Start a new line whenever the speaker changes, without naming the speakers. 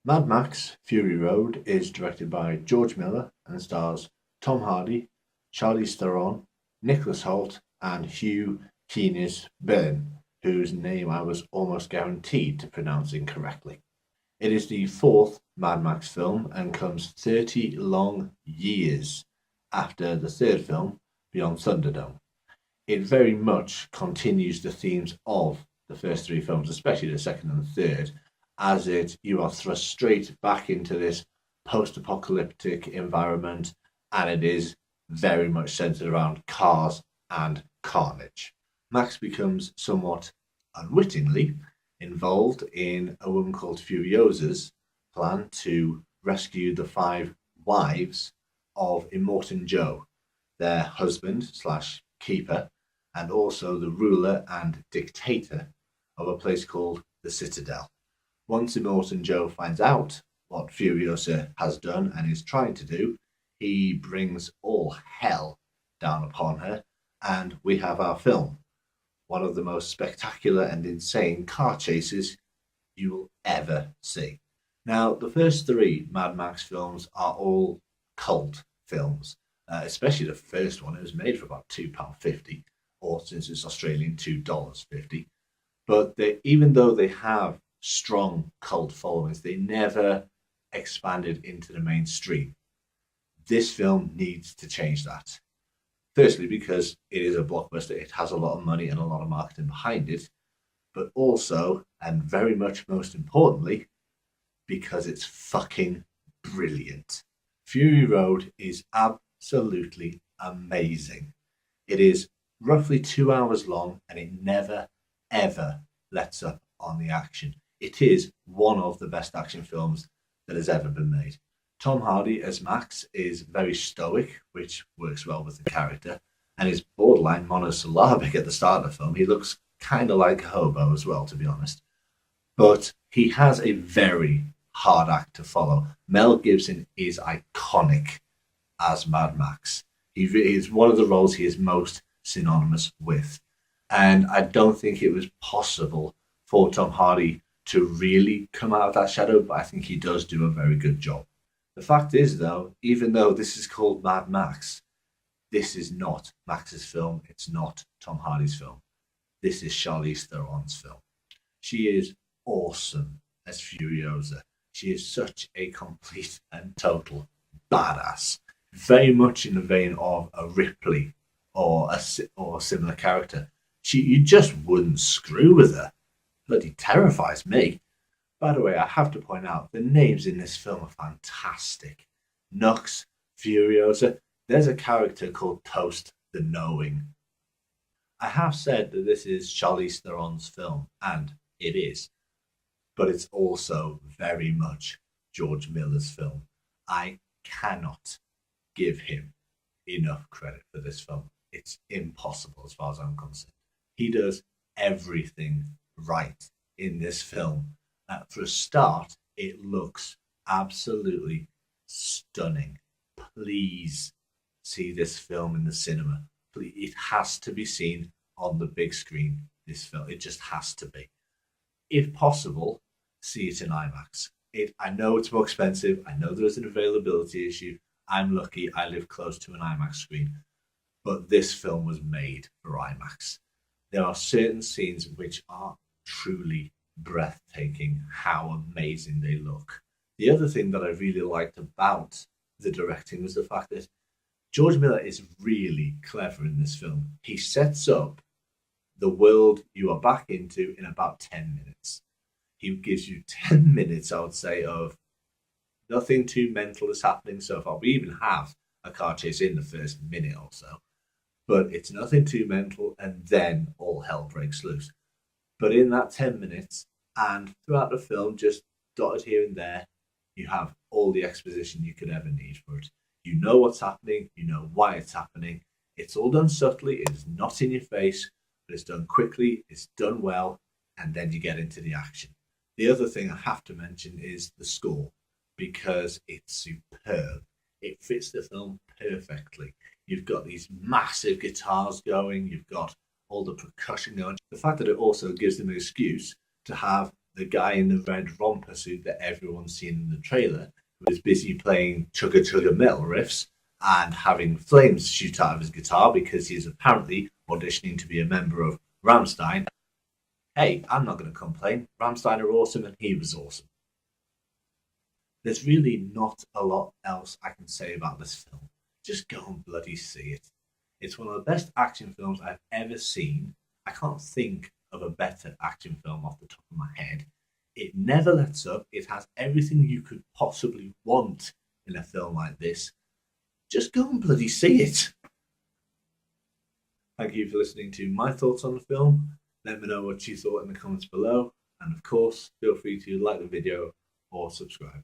Mad Max Fury Road is directed by George Miller and stars Tom Hardy, Charlize Theron, Nicholas Hoult, and Hugh Keenes-Byrne, whose name I was almost guaranteed to pronounce incorrectly. It is the fourth Mad Max film and comes 30 long years after the third film, Beyond Thunderdome. It very much continues the themes of the first three films, especially the second and the third, as you are thrust straight back into this post-apocalyptic environment, and it is very much centered around cars and carnage. Max becomes somewhat unwittingly involved in a woman called Furiosa's plan to rescue the five wives of Immortan Joe, their husband slash keeper, and also the ruler and dictator of a place called the Citadel. Once Immortan Joe finds out what Furiosa has done and is trying to do, he brings all hell down upon her, and we have our film. One of the most spectacular and insane car chases you will ever see. Now, the first three Mad Max films are all cult films, especially the first one. It was made for about £2.50, or since it's Australian, $2.50. But even though they have strong cult followings, they never expanded into the mainstream. This film needs to change that. Firstly, because it is a blockbuster, it has a lot of money and a lot of marketing behind it, but also, and very much most importantly, because it's fucking brilliant. Fury Road is absolutely amazing. It is roughly 2 hours long and it never, ever lets up on the action. It is one of the best action films that has ever been made. Tom Hardy as Max is very stoic, which works well with the character, and is borderline monosyllabic at the start of the film. He looks kind of like a hobo as well, to be honest. But he has a very hard act to follow. Mel Gibson is iconic as Mad Max. He is one of the roles he is most synonymous with. And I don't think it was possible for Tom Hardy to really come out of that shadow, but I think he does do a very good job. The fact is, though, even though this is called Mad Max, this is not Max's film. It's not Tom Hardy's film. This is Charlize Theron's film. She is awesome as Furiosa. She is such a complete and total badass. Very much in the vein of a Ripley or a similar character. You just wouldn't screw with her. Bloody terrifies me. By the way, I have to point out the names in this film are fantastic. Nux, Furiosa. There's a character called Toast the Knowing. I have said that this is Charlize Theron's film, and it is. But it's also very much George Miller's film. I cannot give him enough credit for this film. It's impossible as far as I'm concerned. He does everything right in this film. For a start, it looks absolutely stunning. Please see this film in the cinema. Please, it has to be seen on the big screen, this film. It just has to be. If possible, see it in IMAX. I know it's more expensive. I know there's an availability issue. I'm lucky I live close to an IMAX screen. But this film was made for IMAX. There are certain scenes which are truly breathtaking how amazing they look. The other thing that I really liked about the directing was the fact that George Miller is really clever in this film. He sets up the world you are back into in about 10 minutes. He gives you 10 minutes, I would say, of nothing too mental is happening so far. We even have a car chase in the first minute or so, but it's nothing too mental, and then all hell breaks loose. But in that 10 minutes and throughout the film, just dotted here and there, you have all the exposition you could ever need for it. You know what's happening, you know why it's happening. It's all done subtly, it's not in your face, but it's done quickly, it's done well, and then you get into the action. The other thing I have to mention is the score, because it's superb. It fits the film perfectly. You've got these massive guitars going, you've got all the percussion going. The fact that it also gives them an excuse to have the guy in the red romper suit that everyone's seen in the trailer, who is busy playing Chugga Chugga Metal riffs and having flames shoot out of his guitar because he is apparently auditioning to be a member of Rammstein. Hey, I'm not going to complain. Rammstein are awesome and he was awesome. There's really not a lot else I can say about this film. Just go and bloody see it. It's one of the best action films I've ever seen. I can't think of a better action film off the top of my head. It never lets up. It has everything you could possibly want in a film like this. Just go and bloody see it. Thank you for listening to my thoughts on the film. Let me know what you thought in the comments below. And of course, feel free to like the video or subscribe.